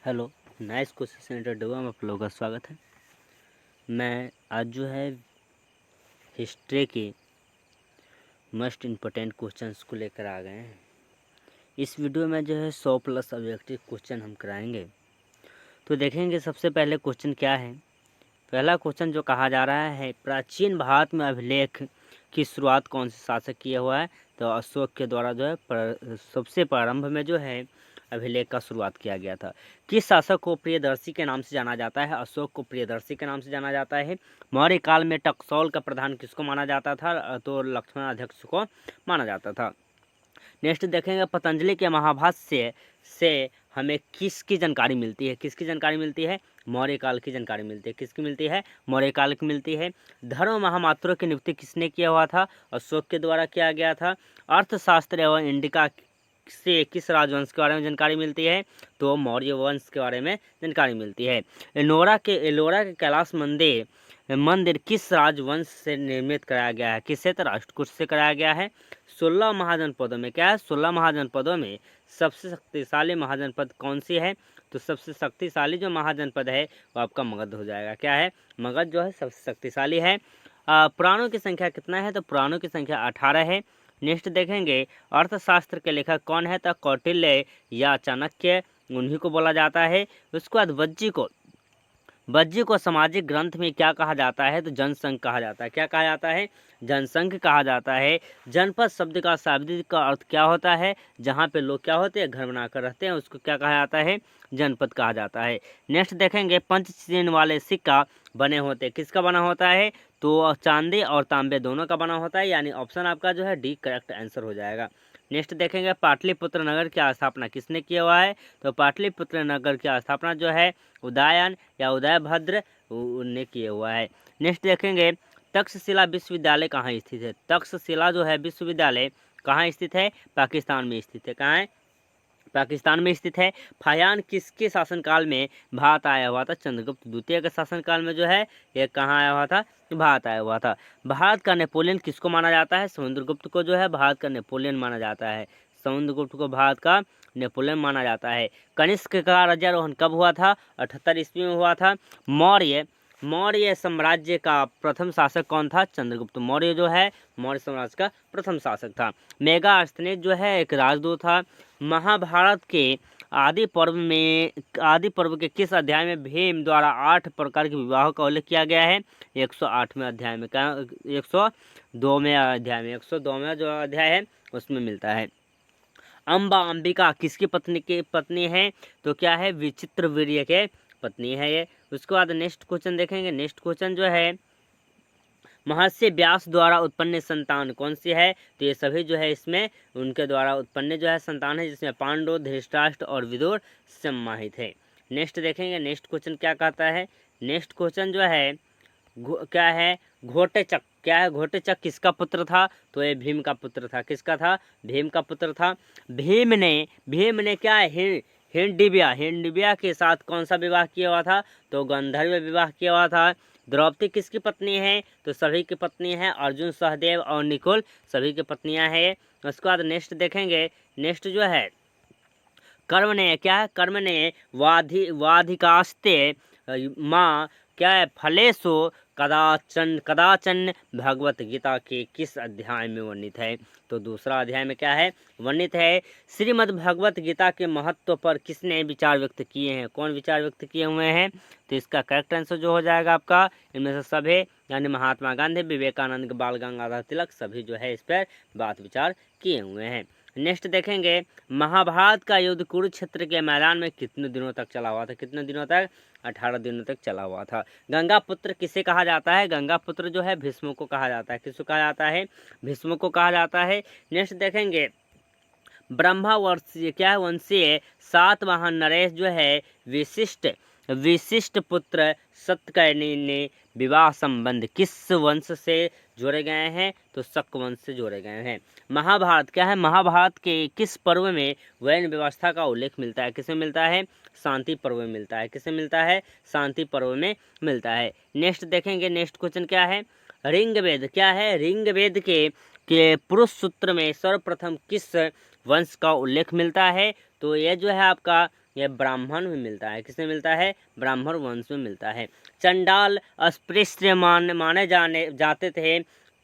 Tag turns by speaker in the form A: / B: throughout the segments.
A: Hello, nice coaching centre डुआ में आप लोगों का स्वागत है। मैं आज जो है हिस्ट्री के मोस्ट इम्पोर्टेंट क्वेश्चंस को लेकर आ गए हैं। इस वीडियो में जो है 100 प्लस ऑब्जेक्टिव क्वेश्चन हम कराएंगे। तो देखेंगे सबसे पहले क्वेश्चन क्या है। पहला क्वेश्चन जो कहा जा रहा है, प्राचीन भारत में अभिलेख की शुरुआत कौन से शासक किया हुआ है। तो अशोक के द्वारा जो है सबसे प्रारंभ में जो है अभिलेख का शुरुआत किया गया था। किस शासक को प्रियदर्शी के नाम से जाना जाता है। अशोक को प्रियदर्शी के नाम से जाना जाता है। मौर्य काल में टकसौल का प्रधान किसको माना जाता था। तो लक्ष्मण अध्यक्ष को माना जाता था। नेक्स्ट देखेंगे, पतंजलि के महाभाष्य से हमें किसकी जानकारी मिलती है। किसकी जानकारी मिलती है। मौर्य काल की जानकारी मिलती है। किसकी मिलती है। मौर्य काल की मिलती है। धर्म महामात्रों की नियुक्ति किसने किया हुआ था। अशोक के द्वारा किया गया था। अर्थशास्त्र एवं इंडिका से किस राजवंश के बारे में जानकारी मिलती है। तो मौर्य वंश के बारे में जानकारी मिलती है। एलोरा के कैलाश मंदिर किस राजवंश से निर्मित कराया गया है। किससे। तो राष्ट्रकूट से कराया गया है। 16 महाजनपदों में क्या है। 16 महाजनपदों में सबसे शक्तिशाली महाजनपद कौन सी है। तो सबसे शक्तिशाली जो महाजनपद है वो आपका मगध हो जाएगा। क्या है। मगध जो है सबसे शक्तिशाली है। पुराणों की संख्या कितना है। तो पुराणों की संख्या 18 है। नेक्स्ट देखेंगे, अर्थशास्त्र के लेखक कौन है। तो कौटिल्य या चाणक्य, उन्हीं को बोला जाता है। उसके बाद वज्जी को सामाजिक ग्रंथ में क्या कहा जाता है। तो जनसंघ कहा जाता है। क्या कहा जाता है। जनसंघ कहा जाता है। जनपद शब्द का शाब्दिक का अर्थ क्या होता है। जहाँ पे लोग क्या होते हैं, घर बनाकर रहते हैं, उसको क्या कहा जाता है। जनपद कहा जाता है। नेक्स्ट देखेंगे, पंच चिन्ह वाले सिक्का बने होते हैं। किसका बना होता है। तो चांदी और तांबे दोनों का बना होता है। यानी ऑप्शन आपका जो है डी करेक्ट आंसर हो जाएगा। नेक्स्ट देखेंगे, पाटलिपुत्र नगर की स्थापना किसने किया हुआ है। तो पाटलिपुत्र नगर की स्थापना जो है उदयन या उदयभद्र ने किया हुआ है। नेक्स्ट देखेंगे, तक्षशिला विश्वविद्यालय कहाँ स्थित है। तक्षशिला जो है विश्वविद्यालय कहाँ स्थित है। पाकिस्तान में स्थित है। कहाँ है। पाकिस्तान में स्थित है। फायान किसके शासनकाल में भारत आया हुआ था। चंद्रगुप्त द्वितीय के शासनकाल में जो है ये कहाँ आया हुआ था। भारत आया हुआ था। भारत का नेपोलियन किसको माना जाता है। समुद्रगुप्त को जो है भारत का नेपोलियन माना जाता है। समुद्रगुप्त को भारत का नेपोलियन माना जाता है। कनिष्क का राज्यारोहण कब हुआ था। 78 ईस्वी में हुआ था। मौर्य साम्राज्य का प्रथम शासक कौन था। चंद्रगुप्त मौर्य जो है मौर्य साम्राज्य का प्रथम शासक था। मेगास्थनीज जो है एक राजदूत था। महाभारत के आदि पर्व के किस अध्याय में भीम द्वारा 8 प्रकार के विवाहों का उल्लेख किया गया है। 108वें अध्याय में। क्या 102वें अध्याय में। 102वां जो अध्याय है उसमें मिलता है। अंबिका किसकी पत्नी है। तो क्या है। विचित्रवीर्य के पत्नी है ये। उसके बाद नेक्स्ट क्वेश्चन देखेंगे। नेक्स्ट क्वेश्चन जो है, महर्षि व्यास द्वारा उत्पन्न संतान कौन सी है। तो ये सभी जो है इसमें उनके द्वारा उत्पन्न जो है संतान है, जिसमें पांडु, धृतराष्ट्र और विदुर सम्मानित है। नेक्स्ट देखेंगे, नेक्स्ट क्वेश्चन क्या कहता है। नेक्स्ट क्वेश्चन जो है क्या है। घोटेचक क्या है। घोटेचक किसका पुत्र था। तो ये भीम का पुत्र था। किसका था। भीम का पुत्र था। भीम ने क्या है, हिंडिबिया के साथ कौन सा विवाह किया हुआ था। तो गंधर्व विवाह किया हुआ था। द्रौपदी किसकी पत्नी है। तो सभी की पत्नी है। अर्जुन, सहदेव और निकुल सभी की पत्नियां हैं। उसके बाद नेक्स्ट देखेंगे। नेक्स्ट जो है, कर्म ने क्या है। कर्म ने वाधिकास्ते माँ क्या है, फलेशु कदाचन भगवत गीता के किस अध्याय में वर्णित है। तो दूसरा अध्याय में क्या है वर्णित है। श्रीमद् भगवत गीता के महत्व पर किसने विचार व्यक्त किए हैं। कौन विचार व्यक्त किए हुए हैं। तो इसका करेक्ट आंसर जो हो जाएगा आपका, इनमें से सभी यानी महात्मा गांधी, विवेकानंद, बाल गंगाधर तिलक सभी जो है इस पर बात विचार किए हुए हैं। नेक्स्ट देखेंगे, महाभारत का युद्ध कुरुक्षेत्र के मैदान में कितने दिनों तक चला हुआ था। कितने दिनों तक। 18 दिनों तक चला हुआ था। गंगा पुत्र किसे कहा जाता है। गंगा पुत्र जो है भीष्म को कहा जाता है। किसको कहा जाता है। भीष्म को कहा जाता है। नेक्स्ट देखेंगे, ब्रह्मावर्षीय क्या है वंशीय सातवाहन नरेश जो है विशिष्ट पुत्र सत्यकर्णी ने विवाह संबंध किस वंश से जोड़े गए हैं। तो शक वंश से जोड़े गए हैं। महाभारत क्या है। महाभारत के किस पर्व में वैन व्यवस्था का उल्लेख मिलता है। किसे मिलता है। शांति पर्व में मिलता है। किसे मिलता है। शांति पर्व में मिलता है। नेक्स्ट देखेंगे, नेक्स्ट क्वेश्चन क्या है। ऋग्वेद क्या है। ऋग्वेद के पुरुष सूत्र में सर्वप्रथम किस वंश का उल्लेख मिलता है। तो यह जो है आपका यह ब्राह्मण में मिलता है। किसमें मिलता है? ब्राह्मण वंश में मिलता है। चंडाल अस्पृश्य माने जाते थे।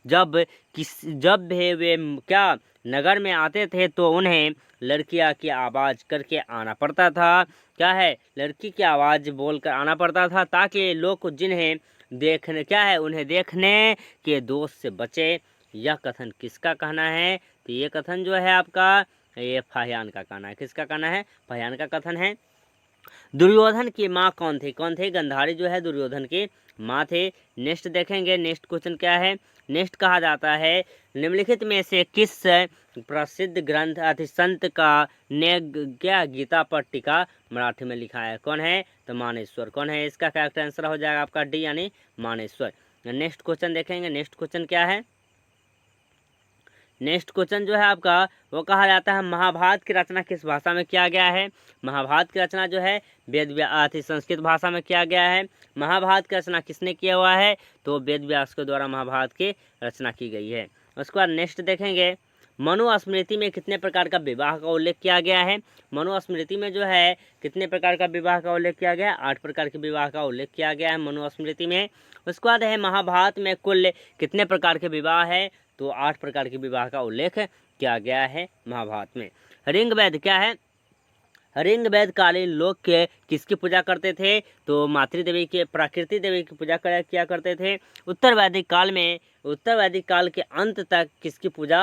A: जब भी वे क्या नगर में आते थे तो उन्हें लड़कियां की आवाज़ करके आना पड़ता था। क्या है? लड़की की आवाज़ बोलकर आना पड़ता था ताकि लोग जिन्हें देखने उन्हें देखने के दोष से बचे। यह कथन किसका कहना है? तो ये कथन जो है आपका, ये फाहियान का कहना है। किसका कहना है? फाहियान का कथन है। दुर्योधन की माँ कौन थी? गांधारी जो है दुर्योधन की माँ थे। नेक्स्ट देखेंगे, नेक्स्ट क्वेश्चन क्या है? नेक्स्ट कहा जाता है निम्नलिखित में से किस प्रसिद्ध ग्रंथ अति संत का ने गीता पर टीका मराठी में लिखा है? कौन है? तो मानेश्वर। कौन है? इसका करेक्ट आंसर हो जाएगा आपका डी यानी मानेश्वर। नेक्स्ट क्वेश्चन देखेंगे। नेक्स्ट क्वेश्चन क्या है? नेक्स्ट क्वेश्चन जो है आपका वो कहा जाता है महाभारत की रचना किस भाषा में किया गया है? महाभारत की रचना जो है संस्कृत भाषा में किया गया है। महाभारत की रचना किसने किया हुआ है? तो वेद व्यास के द्वारा महाभारत की रचना की गई है। उसके बाद नेक्स्ट देखेंगे मनुस्मृति में कितने प्रकार का विवाह का उल्लेख किया गया है? मनुस्मृति में जो है कितने प्रकार का विवाह का उल्लेख किया गया है? 8 प्रकार के विवाह का उल्लेख किया गया है मनुस्मृति में। उसके बाद है महाभारत में कुल कितने प्रकार के विवाह है? तो 8 प्रकार के विवाह का उल्लेख किया गया है महाभारत में। ऋग्वेद क्या है? ऋग्वेद कालीन लोग के किसकी पूजा करते थे? तो मातृ देवी के, प्रकृति देवी की पूजा किया करते थे। उत्तर वैदिक काल के अंत तक किसकी पूजा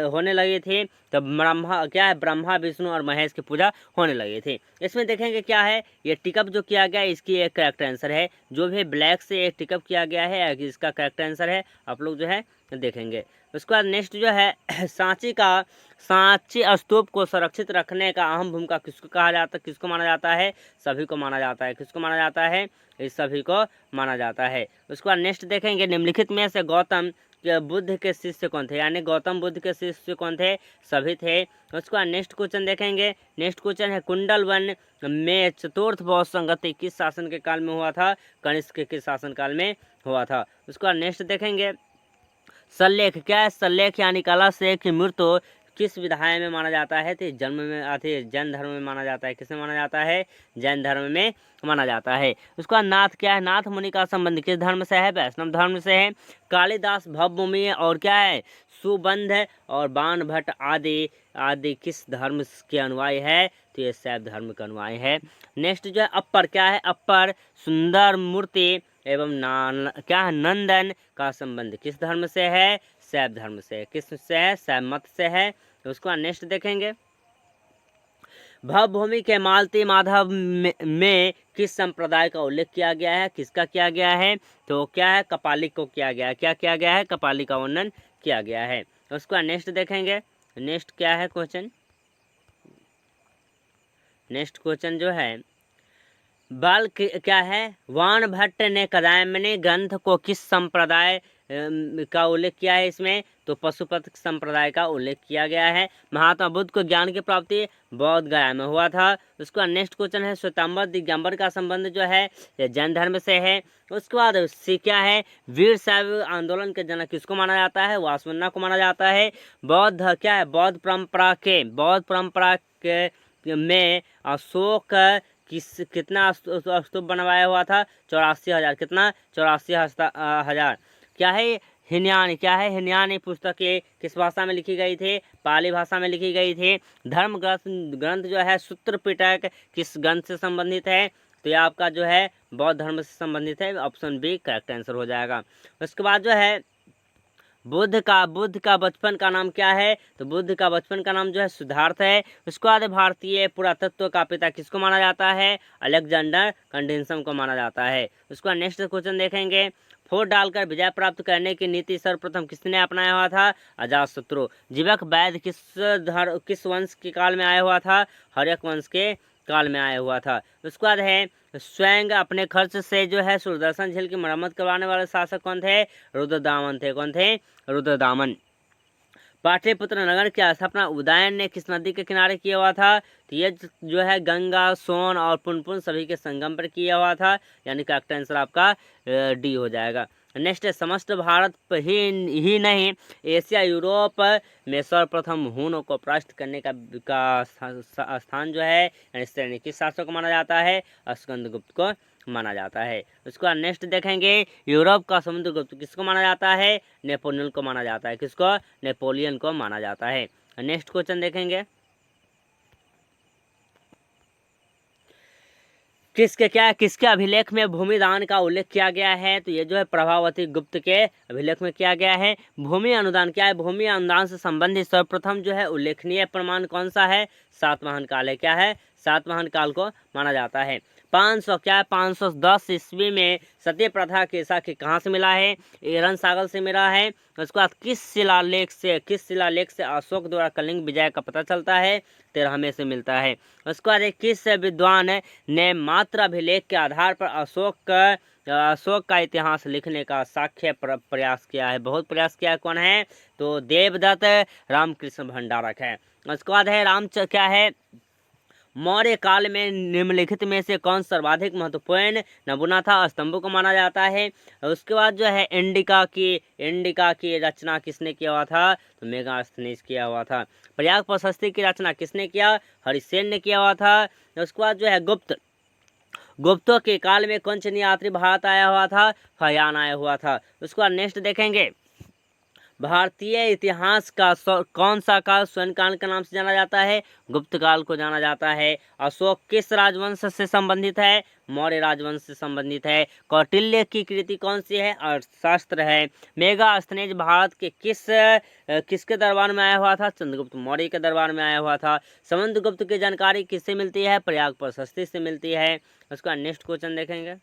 A: होने लगी थी? तो ब्रह्मा विष्णु और महेश की पूजा होने लगी थी। इसमें देखेंगे क्या है, ये टिकअप जो किया गया इसकी एक करेक्ट आंसर है। जो भी ब्लैक से एक टिकअप किया गया है इसका करेक्ट आंसर है। आप लोग जो है देखेंगे। उसके बाद नेक्स्ट जो है सांची स्तूप को सुरक्षित रखने का अहम भूमिका किसको माना जाता है? सभी को माना जाता है। किसको माना जाता है? इस सभी को माना जाता है। उसके बाद नेक्स्ट देखेंगे निम्नलिखित में से गौतम बुद्ध के शिष्य कौन थे? यानी गौतम बुद्ध के शिष्य कौन थे? सभी थे। उसके बाद नेक्स्ट क्वेश्चन देखेंगे। नेक्स्ट क्वेश्चन है कुंडल वन में चतुर्थ बौद्ध संगति किस शासन के काल में हुआ था? कनिष्क के शासन काल में हुआ था। उसके बाद नेक्स्ट देखेंगे सल्लेख क्या है? सल्लेख यानी कला से की मृत्यु किस विधाय में माना जाता है? तो जन्म में जैन धर्म में माना जाता है। किसमें माना जाता है? जैन धर्म में माना जाता है। उसका नाथ क्या है? नाथ मुनि का संबंध किस धर्म से है? वैष्णव धर्म से है। कालिदास भवभूमि और क्या है? सुबंध और बाण भट्ट आदि किस धर्म के अनुयायी है? तो ये शैव धर्म का अनुयायी है। नेक्स्ट जो है अपर क्या है? अपर सुंदर मूर्ति एवं क्या है? नंदन का संबंध किस धर्म से है? शैव धर्म से। किस से है? शैव मत से है। उसको नेक्स्ट देखेंगे भवभूमि के मालती माधव में किस संप्रदाय का उल्लेख किया गया है? किसका किया गया है? तो क्या है? कपालिक को किया गया है। क्या किया गया है? कपालिक का वर्णन किया गया है। उसको नेक्स्ट देखेंगे। नेक्स्ट क्या है क्वेश्चन? नेक्स्ट क्वेश्चन जो है बाल क्या है? वाण भट्ट ने कदायमनी ग्रंथ को किस संप्रदाय का उल्लेख किया है? इसमें तो पशुपत संप्रदाय का उल्लेख किया गया है। महात्मा बुद्ध को ज्ञान की प्राप्ति बौद्ध गया में हुआ था। उसका नेक्स्ट क्वेश्चन है श्वेतांबर दिगंबर का संबंध जो है जैन धर्म से है। उसके बाद क्या है? वीर शैव आंदोलन के जनक किसको माना जाता है? वासवन्ना को माना जाता है। बौद्ध क्या है? बौद्ध परंपरा के में अशोक कितना स्तूप बनवाया हुआ था? 84,000। कितना? 84,000। क्या है? हिनयानी। क्या है? हिनयानी पुस्तकें किस भाषा में लिखी गई थी? पाली भाषा में लिखी गई थी। धर्म ग्रंथ जो है सूत्र पिटक किस ग्रंथ से संबंधित है? तो ये आपका जो है बौद्ध धर्म से संबंधित है। ऑप्शन बी करेक्ट आंसर हो जाएगा। उसके बाद जो है बुद्ध का बचपन का नाम क्या है? तो बुद्ध का बचपन का नाम जो है सिद्धार्थ है। उसके बाद भारतीय पुरातत्व का पिता किसको माना जाता है? अलेक्जेंडर कंडेंसम को माना जाता है। उसके बाद नेक्स्ट क्वेश्चन देखेंगे फोर्ट डालकर विजय प्राप्त करने की नीति सर्वप्रथम किसने अपनाया हुआ था? अजातशत्रु। जीवक वैद्य किस वंश के काल में आया हुआ था? हर्यक वंश के काल में आया हुआ था। उसके बाद है स्वयं अपने खर्च से जो है सुदर्शन झील की मरम्मत करवाने वाले शासक कौन थे? रुद्रदामन थे। कौन थे? रुद्रदामन। पाटलिपुत्र नगर की स्थापना उदयन ने किस नदी के किनारे किया हुआ था? तो ये जो है गंगा, सोन और पुनपुन सभी के संगम पर किया हुआ था। यानी करेक्ट आंसर आपका डी हो जाएगा। नेक्स्ट है समस्त भारत ही नहीं एशिया यूरोप में सर्वप्रथम हुनों को परास्त करने का स्थान जो है यानी श्रेणी किस शासक को माना जाता है? स्कंदगुप्त को माना जाता है। उसके बाद नेक्स्ट देखेंगे यूरोप का समुद्रगुप्त किसको माना जाता है? नेपोलियन को माना जाता है। किसको? नेपोलियन को माना जाता है। नेक्स्ट क्वेश्चन देखेंगे किसके अभिलेख में भूमि दान का उल्लेख किया गया है? तो ये जो है प्रभावती गुप्त के अभिलेख में किया गया है। भूमि अनुदान क्या है? भूमि अनुदान से संबंधित सर्वप्रथम जो है उल्लेखनीय प्रमाण कौन सा है? सातवाहन काल है। क्या है? सातवाहन काल को माना जाता है। 500 क्या है? 510 ईस्वी में सती प्रथा के साक्ष्य कहाँ से मिला है? एरन सागर से मिला है। उसके बाद किस शिलालेख से अशोक द्वारा कलिंग विजय का पता चलता है? 13वें से मिलता है। उसके बाद किस विद्वान ने मात्र अभिलेख के आधार पर अशोक का इतिहास लिखने का साक्ष्य प्रयास किया है? बहुत प्रयास किया है। कौन है? तो देवदत्त रामकृष्ण भंडारक है। उसके बाद है क्या है? मौर्य काल में निम्नलिखित में से कौन सर्वाधिक महत्वपूर्ण नमूना था? स्तंभों को माना जाता है। उसके बाद जो है इंडिका की रचना किसने किया हुआ था? तो मेगास्थनीज किया हुआ था। प्रयाग प्रशस्ति की रचना किसने किया? हरिसेन ने किया हुआ था। उसके बाद जो है गुप्तों के काल में कौन सी यात्री भारत आया हुआ था? फयान आया हुआ था। उसके बाद नेक्स्ट देखेंगे भारतीय इतिहास का कौन सा काल स्वर्ण काल के नाम से जाना जाता है? गुप्त काल को जाना जाता है। अशोक किस राजवंश से संबंधित है? मौर्य राजवंश से संबंधित है। कौटिल्य की कृति कौन सी है? अर्थशास्त्र है। मेगास्थनीज भारत के किसके दरबार में आया हुआ था? चंद्रगुप्त मौर्य के दरबार में आया हुआ था। समुद्रगुप्त की जानकारी किससे मिलती है? प्रयाग प्रशस्ति से मिलती है। उसका नेक्स्ट क्वेश्चन देखेंगे।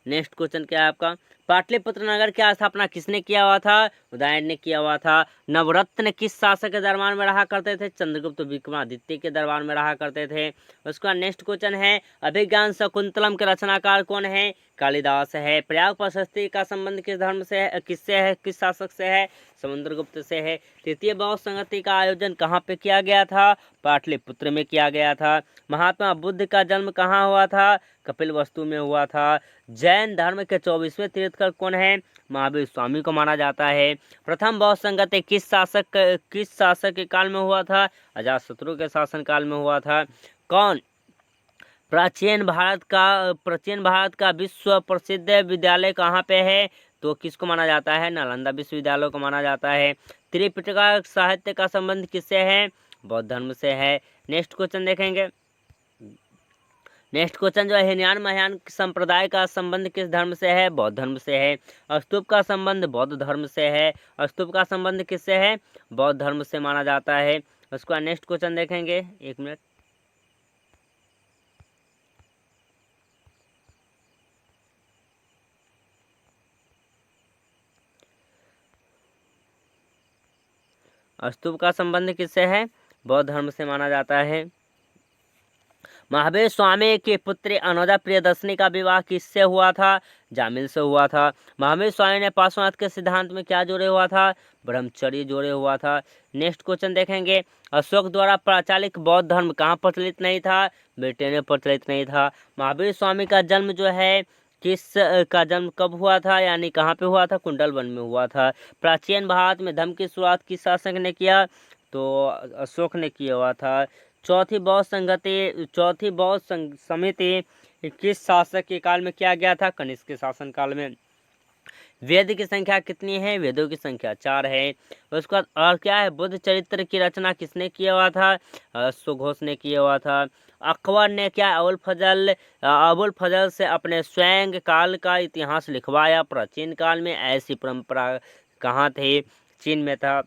A: नेक्स्ट क्वेश्चन क्या है आपका? पाटलिपुत्र नगर की स्थापना किसने किया हुआ था? उदयन ने किया हुआ था। नवरत्न किस शासक के दरबार में रहा करते थे? चंद्रगुप्त विक्रमादित्य के दरबार में रहा करते थे। उसका नेक्स्ट क्वेश्चन है अभिज्ञान शकुंतलम के रचनाकार कौन है? कालिदास है। प्रयाग प्रशस्ति का संबंध किस धर्म से है? किससे है? किस शासक से है? समुद्रगुप्त से है। तृतीय बौद्ध संगति का आयोजन कहाँ पे किया गया था? पाटलिपुत्र में किया गया था। महात्मा बुद्ध का जन्म कहाँ हुआ था? कपिलवस्तु में हुआ था। जैन धर्म के 24वें तीर्थंकर कौन है? महावीर स्वामी को माना जाता है। प्रथम बौद्ध संगति किस शासक के काल में हुआ था? अजातशत्रु के शासन काल में हुआ था। कौन प्राचीन भारत का विश्व प्रसिद्ध विद्यालय कहाँ पे है? तो किसको माना जाता है? नालंदा विश्वविद्यालय को माना जाता है। त्रिपिटका साहित्य का संबंध किससे है? बौद्ध धर्म से है। नेक्स्ट क्वेश्चन देखेंगे। नेक्स्ट क्वेश्चन जो है हीनयान महायान संप्रदाय का संबंध किस धर्म से है? बौद्ध धर्म से है। स्तूप का संबंध बौद्ध धर्म से है। स्तूप का संबंध किससे है? बौद्ध धर्म से माना जाता है। उसका नेक्स्ट क्वेश्चन देखेंगे। 1 मिनट। स्तूप का संबंध किससे है? बौद्ध धर्म से माना जाता है। महावीर स्वामी की पुत्री अनुजा प्रियदर्शनी का विवाह किससे हुआ था? जामिल से हुआ था। महावीर स्वामी ने पार्श्वनाथ के सिद्धांत में क्या जोड़े हुआ था? ब्रह्मचर्य जोड़े हुआ था। नेक्स्ट क्वेश्चन देखेंगे। अशोक द्वारा प्रचलित बौद्ध धर्म कहाँ प्रचलित नहीं था? ब्रिटेन में प्रचलित नहीं था। महावीर स्वामी का जन्म जो है का जन्म कब हुआ था? यानी कहाँ पे हुआ था? कुंडलवन में हुआ था। प्राचीन भारत में धर्म की शुरुआत किस शासक ने किया? तो अशोक ने किया हुआ था। चौथी बौद्ध समिति किस शासक के काल में किया गया था? कनिष्क के शासन काल में। वेद की संख्या कितनी है? वेदों की संख्या 4 है। उसके बाद और क्या है? बुद्ध चरित्र की रचना किसने किया हुआ था? सुघोष ने किया हुआ था। अकबर ने क्या अबुल फजल से अपने स्वयं काल का इतिहास लिखवाया? प्राचीन काल में ऐसी परंपरा कहाँ थी? चीन में था।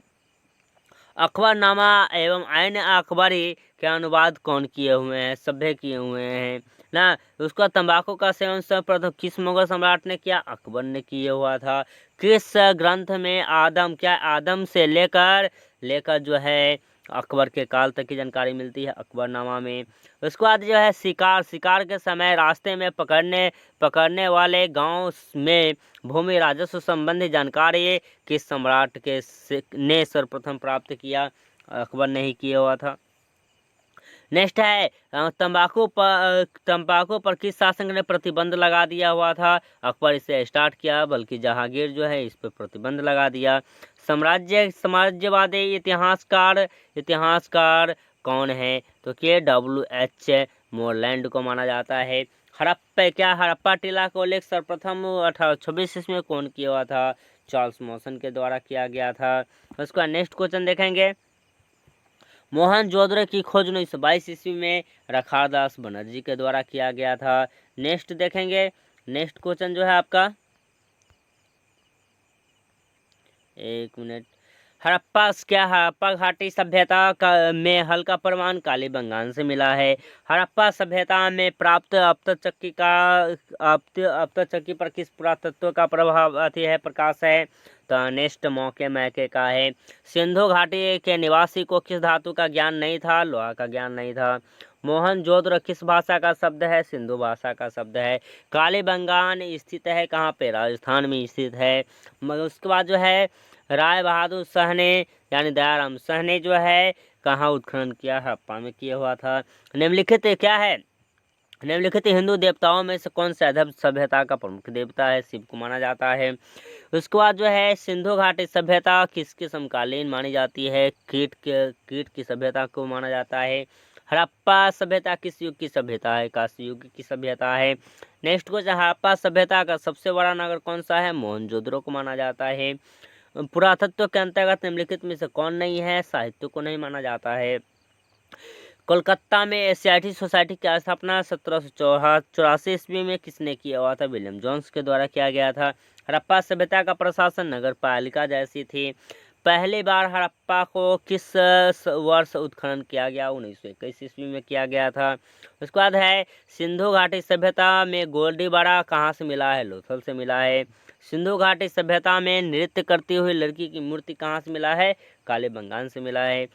A: अकबरनामा एवं आइन अकबरी के अनुवाद कौन किए हुए हैं? सभ्य किए हुए हैं ना। उसका तंबाकू का सेवन सर्वप्रथम किस मुगल सम्राट ने किया? अकबर ने किया हुआ था। किस ग्रंथ में आदम से लेकर जो है अकबर के काल तक की जानकारी मिलती है? अकबरनामा में। उसके बाद जो है शिकार के समय रास्ते में पकड़ने वाले गांव में भूमि राजस्व संबंधी जानकारी किस सम्राट ने सर्वप्रथम प्राप्त किया? अकबर ने ही किया हुआ था। नेक्स्ट है तंबाकू पर किस शासक ने प्रतिबंध लगा दिया हुआ था? अकबर इसे स्टार्ट किया, बल्कि जहांगीर जो है इस पर प्रतिबंध लगा दिया। साम्राज्यवादी इतिहासकार कौन है? तो KWH मोरलैंड को माना जाता है। हड़प्पा टीला का उल्लेख सर्वप्रथम 1826 ईस्वी में कौन किया हुआ था? चार्ल्स मॉसन के द्वारा किया गया था। उसका नेक्स्ट क्वेश्चन देखेंगे। मोहनजोदड़ो की खोज 1922 ईस्वी में रखारदास बनर्जी के द्वारा किया गया था। नेक्स्ट देखेंगे। नेक्स्ट क्वेश्चन जो है आपका, एक मिनट, हड़प्पा घाटी सभ्यता में हल का प्रमाण कालीबंगान से मिला है। हड़प्पा सभ्यता में प्राप्त अप्तचक्की पर किस पुरातत्व का प्रभाव प्रकाश है? तो नेक्स्ट मैके का है। सिंधु घाटी के निवासी को किस धातु का ज्ञान नहीं था? लोहा का ज्ञान नहीं था। मोहनजोदड़ो किस भाषा का शब्द है? सिंधु भाषा का शब्द है। कालीबंगान स्थित है कहाँ पे? राजस्थान में स्थित है। मगर उसके बाद जो है राय बहादुर शाह ने यानी दयाराम शाह ने जो है कहाँ उत्खनन किया? हड़प्पा में किया हुआ था। निम्नलिखित क्या है? निम्नलिखित हिंदू देवताओं में से कौन सा अधम सभ्यता का प्रमुख देवता है? शिव को माना जाता है। उसके बाद जो है सिंधु घाटी सभ्यता किसके समकालीन मानी जाती है? कीट की सभ्यता को माना जाता है। हड़प्पा सभ्यता किस युग की सभ्यता है? कांस्य युग की सभ्यता है। नेक्स्ट क्वेश्चन, हड़प्पा सभ्यता का सबसे बड़ा नगर कौन सा है? मोहनजोदड़ो को माना जाता है। पुरातत्व के अंतर्गत निम्नलिखित में से कौन नहीं है? साहित्य को नहीं माना जाता है। कोलकाता में एशियाटिक सोसाइटी की स्थापना 1784 ईस्वी में किसने किया हुआ था? विलियम जोन्स के द्वारा किया गया था। हड़प्पा सभ्यता का प्रशासन नगर पालिका जैसी थी। पहली बार हड़प्पा को किस वर्ष उत्खनन किया गया? 1921 ईस्वी में किया गया था। उसके बाद है सिंधु घाटी सभ्यता में गोल्डीबाड़ा कहाँ से मिला है? लोथल से मिला है। सिंधु घाटी सभ्यता में नृत्य करती हुई लड़की की मूर्ति कहाँ से मिला है? कालीबंगान से मिला है।